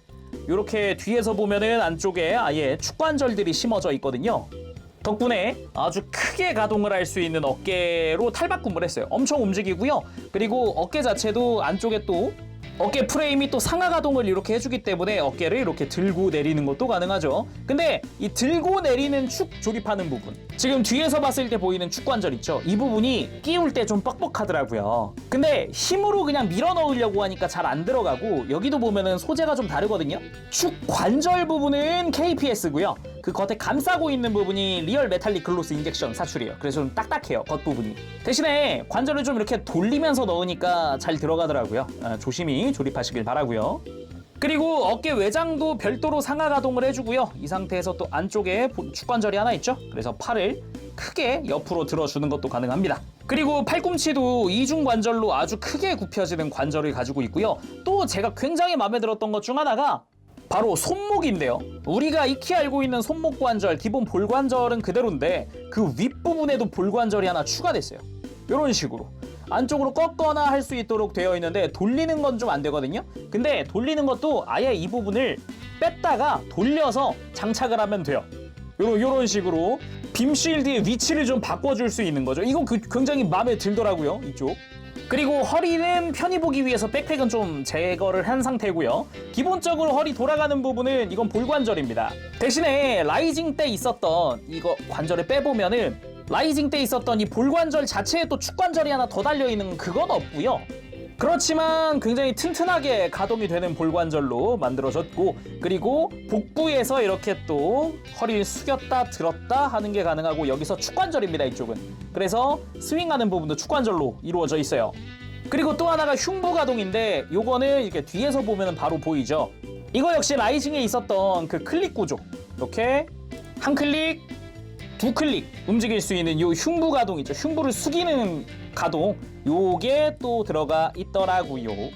이렇게 뒤에서 보면은 안쪽에 아예 축관절들이 심어져 있거든요. 덕분에 아주 크게 가동을 할 수 있는 어깨로 탈바꿈을 했어요. 엄청 움직이고요. 그리고 어깨 자체도 안쪽에 또 어깨 프레임이 또 상하 가동을 이렇게 해주기 때문에 어깨를 이렇게 들고 내리는 것도 가능하죠. 근데 이 들고 내리는 축 조립하는 부분, 지금 뒤에서 봤을 때 보이는 축관절 있죠? 이 부분이 끼울 때 좀 뻑뻑하더라고요. 근데 힘으로 그냥 밀어 넣으려고 하니까 잘 안 들어가고, 여기도 보면은 소재가 좀 다르거든요. 축 관절 부분은 KPS고요. 그 겉에 감싸고 있는 부분이 리얼 메탈릭 글로스 인젝션 사출이에요. 그래서 좀 딱딱해요, 겉부분이. 대신에 관절을 좀 이렇게 돌리면서 넣으니까 잘 들어가더라고요. 조심히 조립하시길 바라고요. 그리고 어깨 외장도 별도로 상하 가동을 해주고요. 이 상태에서 또 안쪽에 축관절이 하나 있죠. 그래서 팔을 크게 옆으로 들어주는 것도 가능합니다. 그리고 팔꿈치도 이중 관절로 아주 크게 굽혀지는 관절을 가지고 있고요. 또 제가 굉장히 마음에 들었던 것 중 하나가 바로 손목인데요. 우리가 익히 알고 있는 손목 관절, 기본 볼관절은 그대로인데 그 윗부분에도 볼관절이 하나 추가됐어요. 이런 식으로 안쪽으로 꺾거나 할 수 있도록 되어 있는데 돌리는 건 좀 안 되거든요. 근데 돌리는 것도 아예 이 부분을 뺐다가 돌려서 장착을 하면 돼요. 요런 식으로 빔쉴드의 위치를 좀 바꿔줄 수 있는 거죠. 이거 굉장히 마음에 들더라고요, 이쪽. 그리고 허리는 편히 보기 위해서 백팩은 좀 제거를 한 상태고요. 기본적으로 허리 돌아가는 부분은 이건 볼관절입니다. 대신에 라이징 때 있었던 이거 관절을 빼보면은 라이징 때 있었던 이 볼관절 자체에 또 축관절이 하나 더 달려있는 그건 없고요. 그렇지만 굉장히 튼튼하게 가동이 되는 볼관절로 만들어졌고, 그리고 복부에서 이렇게 또 허리를 숙였다 들었다 하는 게 가능하고, 여기서 축관절입니다, 이쪽은. 그래서 스윙하는 부분도 축관절로 이루어져 있어요. 그리고 또 하나가 흉부 가동인데 요거는 이렇게 뒤에서 보면 바로 보이죠. 이거 역시 라이징에 있었던 그 클릭 구조, 이렇게 한 클릭 두 클릭 움직일 수 있는 요 흉부 가동 있죠. 흉부를 숙이는 가동, 요게 또 들어가 있더라고요.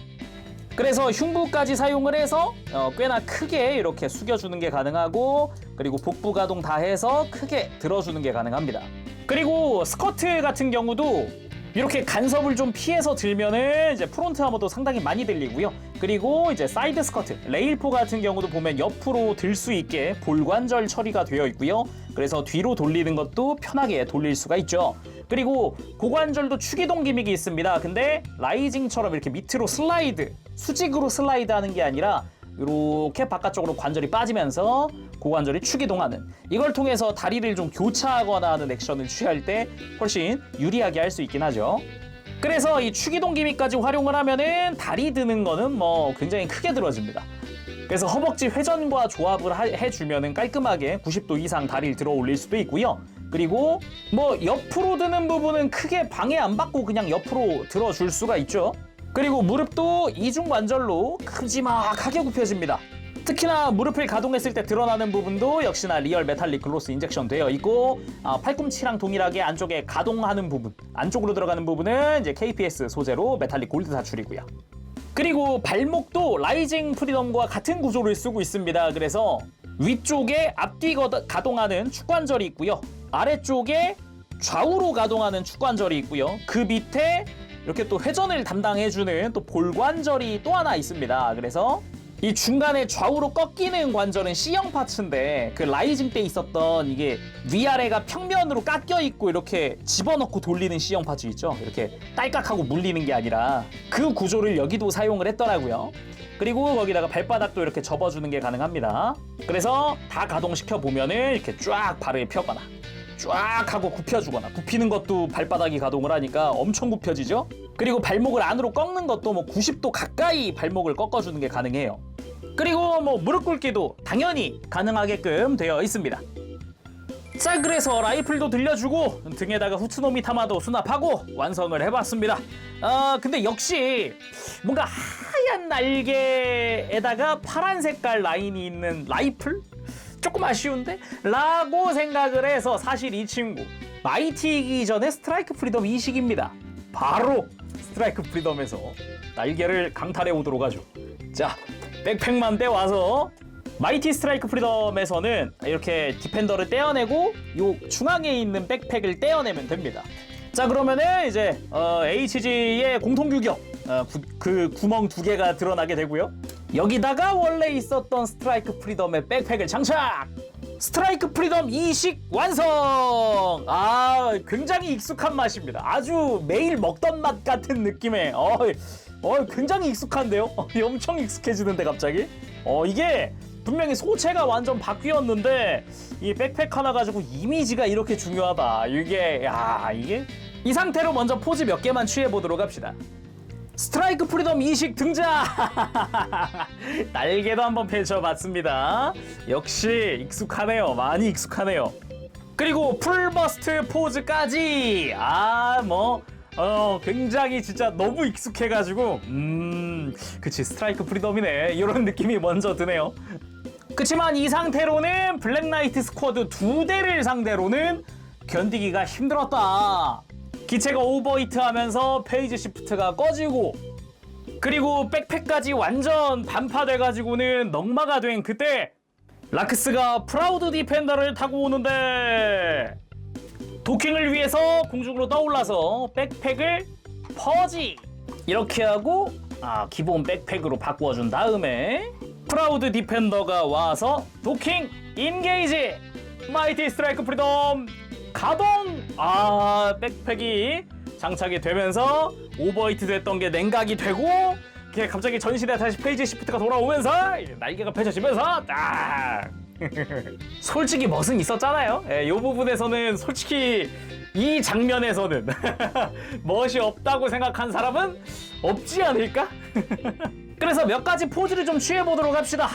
그래서 흉부까지 사용을 해서 꽤나 크게 이렇게 숙여주는 게 가능하고, 그리고 복부 가동 다 해서 크게 들어주는 게 가능합니다. 그리고 스커트 같은 경우도 이렇게 간섭을 좀 피해서 들면은 이제 프론트 하머도 상당히 많이 들리고요. 그리고 이제 사이드 스커트, 레일포 같은 경우도 보면 옆으로 들 수 있게 볼관절 처리가 되어 있고요. 그래서 뒤로 돌리는 것도 편하게 돌릴 수가 있죠. 그리고 고관절도 추기동 기믹이 있습니다. 근데 라이징처럼 이렇게 밑으로 슬라이드, 수직으로 슬라이드 하는 게 아니라 이렇게 바깥쪽으로 관절이 빠지면서 고관절이 추기동하는, 이걸 통해서 다리를 좀 교차하거나 하는 액션을 취할 때 훨씬 유리하게 할 수 있긴 하죠. 그래서 이 추기동 기믹까지 활용을 하면은 다리 드는 거는 뭐 굉장히 크게 들어집니다. 그래서 허벅지 회전과 조합을 해주면은 깔끔하게 90도 이상 다리를 들어 올릴 수도 있고요. 그리고 뭐 옆으로 드는 부분은 크게 방해 안 받고 그냥 옆으로 들어줄 수가 있죠. 그리고 무릎도 이중 관절로 큼지막하게 굽혀집니다. 특히나 무릎을 가동했을 때 드러나는 부분도 역시나 리얼 메탈릭 글로스 인젝션 되어 있고, 팔꿈치랑 동일하게 안쪽에 가동하는 부분, 안쪽으로 들어가는 부분은 이제 KPS 소재로 메탈릭 골드 사출이고요. 그리고 발목도 라이징 프리덤과 같은 구조를 쓰고 있습니다. 그래서 위쪽에 앞뒤 가동하는 축관절이 있고요. 아래쪽에 좌우로 가동하는 축관절이 있고요. 그 밑에 이렇게 또 회전을 담당해주는 또 볼관절이 또 하나 있습니다. 그래서 이 중간에 좌우로 꺾이는 관절은 C형 파츠인데, 그 라이징 때 있었던 이게 위아래가 평면으로 깎여 있고 이렇게 집어넣고 돌리는 C형 파츠 있죠. 이렇게 딸깍하고 물리는 게 아니라 그 구조를 여기도 사용을 했더라고요. 그리고 거기다가 발바닥도 이렇게 접어주는 게 가능합니다. 그래서 다 가동시켜 보면은 이렇게 쫙 발을 펴거나 쫙 하고 굽혀주거나, 굽히는 것도 발바닥이 가동을 하니까 엄청 굽혀지죠. 그리고 발목을 안으로 꺾는 것도 뭐 90도 가까이 발목을 꺾어주는 게 가능해요. 그리고 뭐 무릎 꿇기도 당연히 가능하게끔 되어 있습니다. 자, 그래서 라이플도 들려주고 등에다가 후츠노미 타마도 수납하고 완성을 해봤습니다. 근데 역시 뭔가 하얀 날개에다가 파란 색깔 라인이 있는 라이플? 조금 아쉬운데? 라고 생각을 해서 사실 이 친구 마이티이기 전에 스트라이크 프리덤 이식입니다. 바로 스트라이크 프리덤에서 날개를 강탈해 오도록 하죠. 자, 백팩만 떼와서 마이티 스트라이크 프리덤에서는 이렇게 디펜더를 떼어내고 요 중앙에 있는 백팩을 떼어내면 됩니다. 자, 그러면은 이제 HG의 공통 규격 그 구멍 2개가 드러나게 되고요. 여기다가 원래 있었던 스트라이크 프리덤의 백팩을 장착! 스트라이크 프리덤 이식 완성! 굉장히 익숙한 맛입니다. 아주 매일 먹던 맛 같은 느낌의 굉장히 익숙한데요? 엄청 익숙해지는데 갑자기? 이게 분명히 소체가 완전 바뀌었는데 이 백팩 하나 가지고 이미지가 이렇게 중요하다. 이게 이 상태로 먼저 포즈 몇 개만 취해보도록 합시다. 스트라이크 프리덤 이식 등장! 날개도 한번 펼쳐봤습니다. 역시 익숙하네요. 많이 익숙하네요. 그리고 풀버스트 포즈까지! 굉장히 진짜 너무 익숙해가지고 그치, 스트라이크 프리덤이네. 이런 느낌이 먼저 드네요. 그치만 이 상태로는 블랙나이트 스쿼드 2대를 상대로는 견디기가 힘들었다. 기체가 오버히트 하면서 페이지 시프트가 꺼지고 그리고 백팩까지 완전 반파돼가지고는 넉마가 된 그때 라크스가 프라우드 디펜더를 타고 오는데 도킹을 위해서 공중으로 떠올라서 백팩을 퍼지 이렇게 하고 기본 백팩으로 바꿔준 다음에 프라우드 디펜더가 와서 도킹 인게이지 마이티 스트라이크 프리덤 가동! 백팩이 장착이 되면서 오버히트 됐던 게 냉각이 되고 갑자기 전시대 다시 페이지 시프트가 돌아오면서 날개가 펼쳐지면서 딱! 솔직히 멋은 있었잖아요. 이 부분에서는 솔직히 이 장면에서는 멋이 없다고 생각한 사람은 없지 않을까? 그래서 몇 가지 포즈를 좀 취해보도록 합시다.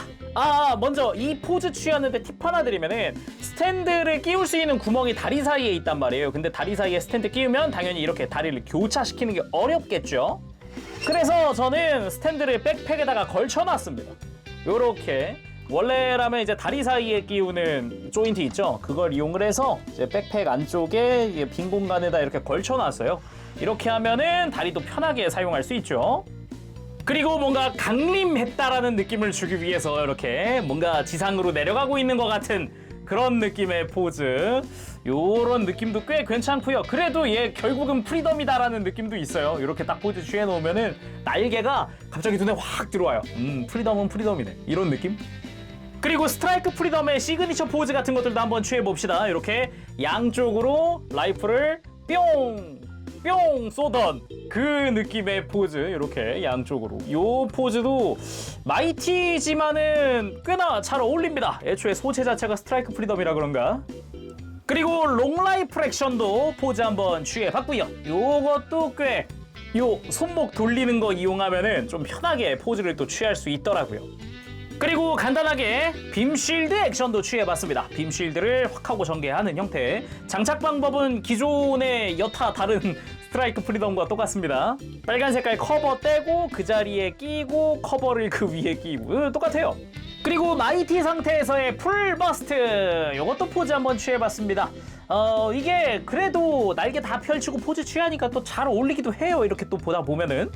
먼저 이 포즈 취하는데 팁 하나 드리면은 스탠드를 끼울 수 있는 구멍이 다리 사이에 있단 말이에요. 근데 다리 사이에 스탠드 끼우면 당연히 이렇게 다리를 교차시키는 게 어렵겠죠. 그래서 저는 스탠드를 백팩에다가 걸쳐놨습니다. 요렇게 원래라면 이제 다리 사이에 끼우는 조인트 있죠. 그걸 이용을 해서 이제 백팩 안쪽에 빈 공간에다 이렇게 걸쳐놨어요. 이렇게 하면은 다리도 편하게 사용할 수 있죠. 그리고 뭔가 강림했다라는 느낌을 주기 위해서 이렇게 뭔가 지상으로 내려가고 있는 것 같은 그런 느낌의 포즈. 요런 느낌도 꽤 괜찮고요. 그래도 얘 결국은 프리덤이다라는 느낌도 있어요. 이렇게 딱 포즈 취해놓으면은 날개가 갑자기 눈에 확 들어와요. 프리덤은 프리덤이네. 이런 느낌? 그리고 스트라이크 프리덤의 시그니처 포즈 같은 것들도 한번 취해봅시다. 이렇게 양쪽으로 라이플을 뿅! 뿅! 쏘던 그 느낌의 포즈. 이렇게 양쪽으로. 요 포즈도 마이티지만은 꽤나 잘 어울립니다. 애초에 소체 자체가 스트라이크 프리덤이라 그런가. 그리고 롱라이플 액션도 포즈 한번 취해봤고요. 요것도 꽤 요 손목 돌리는 거 이용하면은 좀 편하게 포즈를 또 취할 수 있더라고요. 그리고 간단하게 빔쉴드 액션도 취해봤습니다. 빔쉴드를 확 하고 전개하는 형태. 장착 방법은 기존의 여타 다른 스트라이크 프리덤과 똑같습니다. 빨간 색깔 커버 떼고 그 자리에 끼고 커버를 그 위에 끼고 똑같아요. 그리고 마이티 상태에서의 풀버스트, 요것도 포즈 한번 취해봤습니다. 이게 그래도 날개 다 펼치고 포즈 취하니까 또 잘 어울리기도 해요. 이렇게 또 보다 보면은.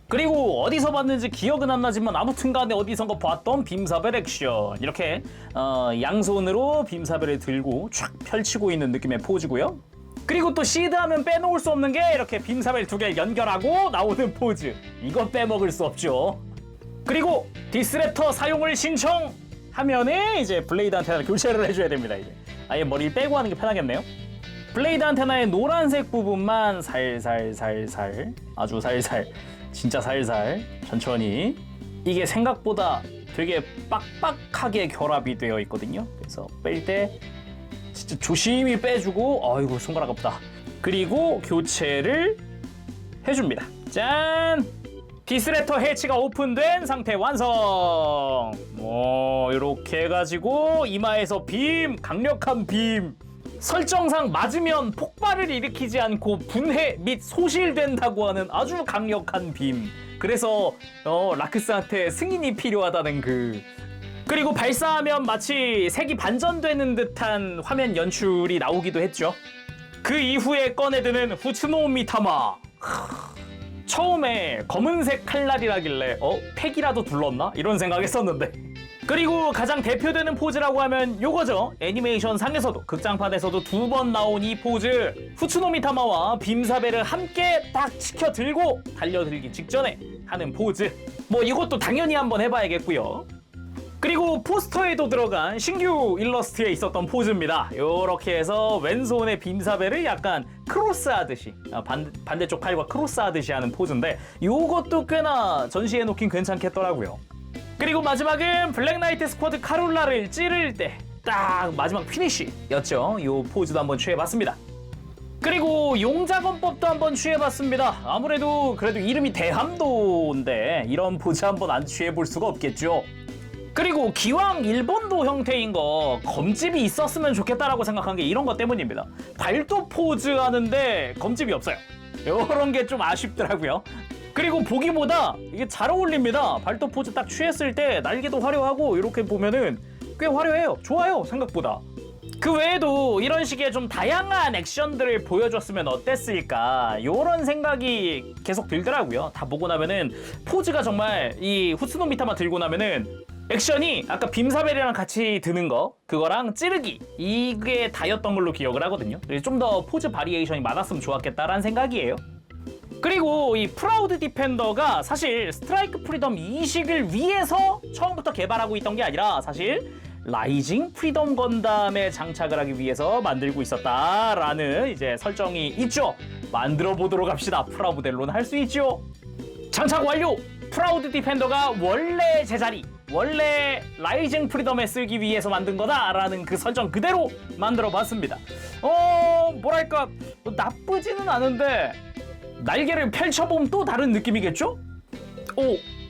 그리고 어디서 봤는지 기억은 안 나지만 아무튼 간에 어디선가 봤던 빔사벨 액션. 이렇게 양손으로 빔사벨을 들고 쫙 펼치고 있는 느낌의 포즈고요. 그리고 또 시드하면 빼놓을 수 없는 게 이렇게 빔사벨 2개 연결하고 나오는 포즈. 이거 빼먹을 수 없죠. 그리고 디스랩터 사용을 신청하면은 이제 블레이드 안테나를 교체를 해줘야 됩니다. 이제 아예 머리를 빼고 하는 게 편하겠네요. 블레이드 안테나의 노란색 부분만 살살살살, 아주 살살, 진짜 살살 천천히. 이게 생각보다 되게 빡빡하게 결합이 되어 있거든요. 그래서 뺄 때 진짜 조심히 빼주고, 아이고 손가락 아프다. 그리고 교체를 해줍니다. 짠! 디스랩터 해치가 오픈된 상태 완성! 이렇게 해가지고 이마에서 빔, 강력한 빔. 설정상 맞으면 폭발을 일으키지 않고 분해 및 소실된다고 하는 아주 강력한 빔. 그래서 라크스한테 승인이 필요하다는 그리고 발사하면 마치 색이 반전되는 듯한 화면 연출이 나오기도 했죠. 그 이후에 꺼내드는 후츠노미타마. 처음에 검은색 칼날이라길래 팩이라도 둘렀나? 이런 생각했었는데. 그리고 가장 대표되는 포즈라고 하면 요거죠. 애니메이션 상에서도 극장판에서도 2번 나온 이 포즈. 후츠노미타마와 빔사베를 함께 딱 치켜 들고 달려들기 직전에 하는 포즈. 뭐 이것도 당연히 한번 해봐야겠고요. 그리고 포스터에도 들어간 신규 일러스트에 있었던 포즈입니다. 요렇게 해서 왼손에 빔사베를 약간 크로스하듯이 반대쪽 팔과 크로스하듯이 하는 포즈인데 요것도 꽤나 전시해 놓긴 괜찮겠더라고요. 그리고 마지막은 블랙나이트 스쿼드 카룰라를 찌를 때 딱 마지막 피니쉬였죠. 요 포즈도 한번 취해봤습니다. 그리고 용자건법도 한번 취해봤습니다. 아무래도 그래도 이름이 대함도인데 이런 포즈 한번 안 취해볼 수가 없겠죠. 그리고 기왕 일본도 형태인 거 검집이 있었으면 좋겠다라고 생각한 게 이런 것 때문입니다. 발도 포즈 하는데 검집이 없어요. 이런 게 좀 아쉽더라고요. 그리고 보기보다 이게 잘 어울립니다. 발도 포즈 딱 취했을 때 날개도 화려하고 이렇게 보면은 꽤 화려해요. 좋아요, 생각보다. 그 외에도 이런 식의 좀 다양한 액션들을 보여줬으면 어땠을까 이런 생각이 계속 들더라고요. 다 보고 나면은 포즈가 정말 이 후츠노미타마 들고 나면은 액션이 아까 빔사벨이랑 같이 드는 거 그거랑 찌르기 이게 다였던 걸로 기억을 하거든요. 좀 더 포즈 바리에이션이 많았으면 좋았겠다라는 생각이에요. 그리고 이 프라우드 디펜더가 사실 스트라이크 프리덤 2식을 위해서 처음부터 개발하고 있던 게 아니라 사실 라이징 프리덤 건담에 장착을 하기 위해서 만들고 있었다라는 이제 설정이 있죠. 만들어 보도록 합시다. 프라모델로는 할 수 있죠. 장착 완료! 프라우드 디펜더가 원래 제자리, 원래 라이징 프리덤에 쓰기 위해서 만든 거다라는 그 설정 그대로 만들어 봤습니다. 뭐랄까 나쁘지는 않은데 날개를 펼쳐보면 또 다른 느낌이겠죠?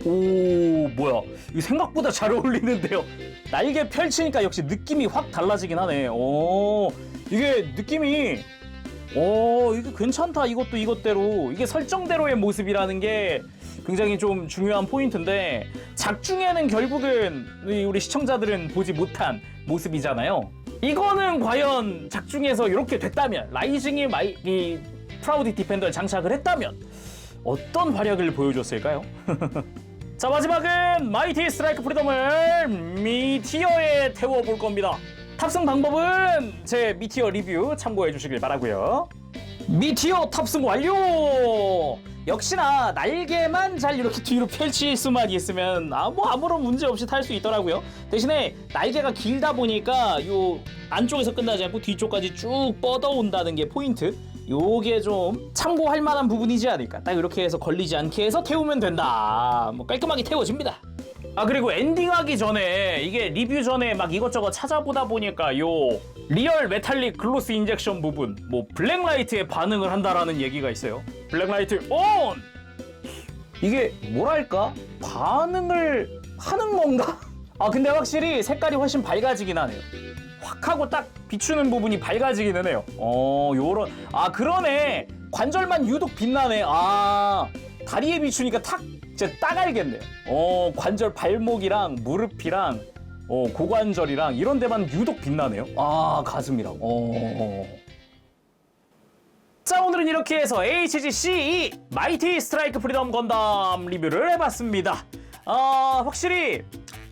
뭐야 이거 생각보다 잘 어울리는데요. 날개 펼치니까 역시 느낌이 확 달라지긴 하네. 이게 느낌이 이게 괜찮다. 이것도 이것대로 이게 설정대로의 모습이라는 게 굉장히 좀 중요한 포인트인데 작중에는 결국은 우리 시청자들은 보지 못한 모습이잖아요. 이거는 과연 작중에서 이렇게 됐다면 라이징이 이 프라우드 디펜더를 장착을 했다면 어떤 활약을 보여줬을까요? 자, 마지막은 마이티 스트라이크 프리덤을 미티어에 태워볼 겁니다. 탑승 방법은 제 미티어 리뷰 참고해 주시길 바라고요. 미티어 탑승 완료! 역시나 날개만 잘 이렇게 뒤로 펼칠 수만 있으면 아무런 문제 없이 탈 수 있더라고요. 대신에 날개가 길다 보니까 요 안쪽에서 끝나지 않고 뒤쪽까지 쭉 뻗어온다는 게 포인트. 요게 좀 참고할 만한 부분이지 않을까. 딱 이렇게 해서 걸리지 않게 해서 태우면 된다. 뭐 깔끔하게 태워집니다. 그리고 엔딩하기 전에 이게 리뷰 전에 막 이것저것 찾아보다 보니까 요 리얼 메탈릭 글로스 인젝션 부분 뭐 블랙라이트에 반응을 한다라는 얘기가 있어요. 블랙라이트 온! 이게 뭐랄까? 반응을 하는 건가? 근데 확실히 색깔이 훨씬 밝아지긴 하네요. 확 하고 딱 비추는 부분이 밝아지기는 해요. 요런 그러네. 관절만 유독 빛나네. 다리에 비추니까 딱 알겠네요. 관절 발목이랑 무릎이랑 고관절이랑 이런 데만 유독 빛나네요. 가슴이랑. 자, 오늘은 이렇게 해서 HGCE 마이티 스트라이크 프리덤 건담 리뷰를 해봤습니다. 확실히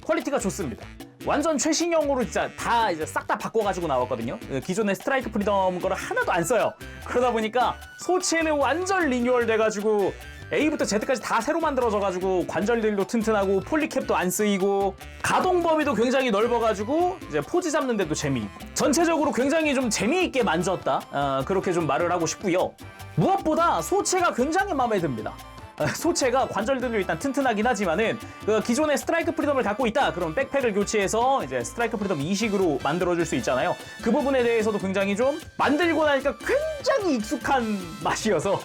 퀄리티가 좋습니다. 완전 최신형으로 진짜 다 이제 싹 다 바꿔가지고 나왔거든요. 기존의 스트라이크 프리덤 거를 하나도 안 써요. 그러다 보니까 소체는 완전 리뉴얼 돼가지고 A부터 Z까지 다 새로 만들어져가지고 관절들도 튼튼하고 폴리캡도 안 쓰이고 가동 범위도 굉장히 넓어가지고 이제 포즈 잡는 데도 재미있고 전체적으로 굉장히 좀 재미있게 만졌다. 그렇게 좀 말을 하고 싶고요. 무엇보다 소체가 굉장히 마음에 듭니다. 소체가 관절들도 일단 튼튼하긴 하지만은 기존의 스트라이크 프리덤을 갖고 있다. 그럼 백팩을 교체해서 이제 스트라이크 프리덤 2식으로 만들어줄 수 있잖아요. 그 부분에 대해서도 굉장히 좀 만들고 나니까 굉장히 익숙한 맛이어서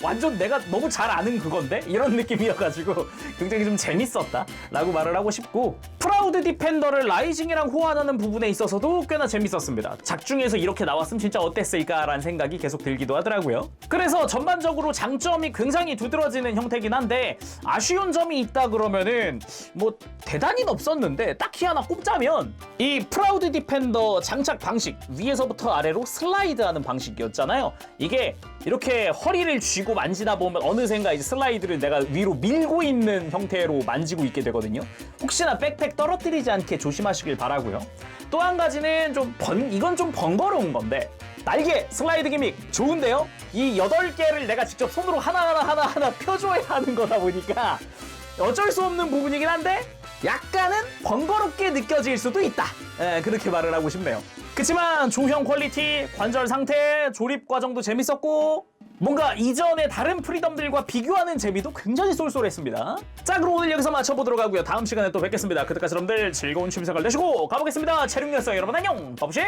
완전 내가 너무 잘 아는 그건데? 이런 느낌이어가지고 굉장히 좀 재밌었다 라고 말을 하고 싶고, 프라우드 디펜더를 라이징이랑 호환하는 부분에 있어서도 꽤나 재밌었습니다. 작중에서 이렇게 나왔으면 진짜 어땠을까라는 생각이 계속 들기도 하더라고요. 그래서 전반적으로 장점이 굉장히 두드러지는 형태긴 한데, 아쉬운 점이 있다 그러면은 뭐 대단히는 없었는데 딱히 하나 꼽자면 이 프라우드 디펜더 장착 방식, 위에서부터 아래로 슬라이드하는 방식이었잖아요. 이게 이렇게 허리를 쥐고 만지다 보면 어느샌가 이제 슬라이드를 내가 위로 밀고 있는 형태로 만지고 있게 되거든요. 혹시나 백팩 떨어뜨리지 않게 조심하시길 바라고요. 또 한 가지는 이건 좀 번거로운 건데, 날개 슬라이드 기믹 좋은데요? 이 8개를 내가 직접 손으로 하나하나 펴줘야 하는 거다 보니까 어쩔 수 없는 부분이긴 한데 약간은 번거롭게 느껴질 수도 있다. 그렇게 말을 하고 싶네요. 그치만 조형 퀄리티, 관절 상태, 조립 과정도 재밌었고, 뭔가 이전의 다른 프리덤들과 비교하는 재미도 굉장히 쏠쏠했습니다. 자, 그럼 오늘 여기서 마쳐보도록 하고요. 다음 시간에 또 뵙겠습니다. 그때까지 여러분들 즐거운 취미생활 되시고 가보겠습니다. 체력연습 여러분 안녕. 바보시